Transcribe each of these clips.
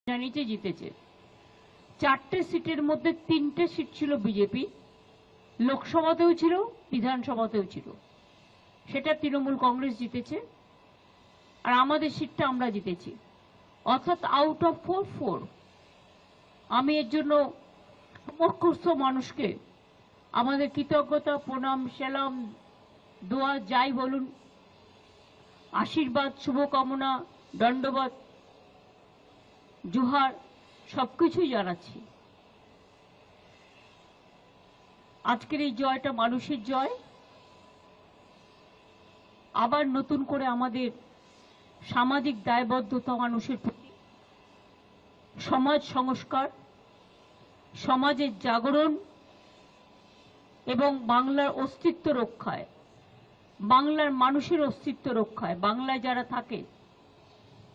জানিয়েছে জিতেছে। 4টে সিটের মধ্যে 3টে সিট ছিল বিজেপি, লোকসভাতেও ছিল, বিধানসভাতেও ছিল। সেটা তৃণমূল কংগ্রেস জিতেছে, আর আমাদের সিটটা আমরা জিতেছি। অর্থাৎ আউট অফ 4। আমি এর জন্য সমস্ত মানুষকে আমাদের কৃতজ্ঞতা, প্রণাম, সেলাম, দোয়া যাই বলুন, আশীর্বাদ, শুভকামনা, দণ্ডবত, জোহার সবকিছুই জানাচ্ছি। আজকের এই জয়টা মানুষের জয়। আবার নতুন করে আমাদের সামাজিক দায়বদ্ধতা মানুষের প্রতি, সমাজ সংস্কার, সমাজের জাগরণ এবং বাংলার অস্তিত্ব রক্ষায়, বাংলার মানুষের অস্তিত্ব রক্ষায়, বাংলায় যারা থাকে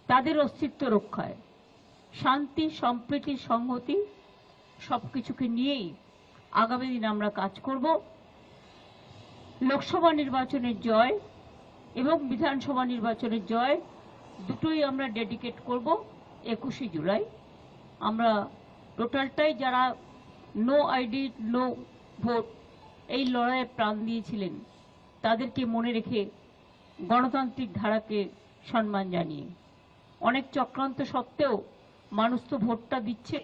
তাদের অস্তিত্ব রক্ষায়, শান্তি, সম্প্রীতি, সংহতি সবকিছুকে নিয়েই আগামী দিন আমরা কাজ করব। লোকসভা নির্বাচনের জয় এবং বিধানসভা নির্বাচনের জয় দুটোই আমরা ডেডিকেট করব 21শে জুলাই। আমরা টোটালটাই যারা নো আইডি নো ভোট এই লড়াইয়ে প্রাণ দিয়েছিলেন তাদেরকে মনে রেখে গণতান্ত্রিক ধারাকে সম্মান জানিয়ে, অনেক চক্রান্ত সত্ত্বেও মানুষ তো ভোটটা দিচ্ছে।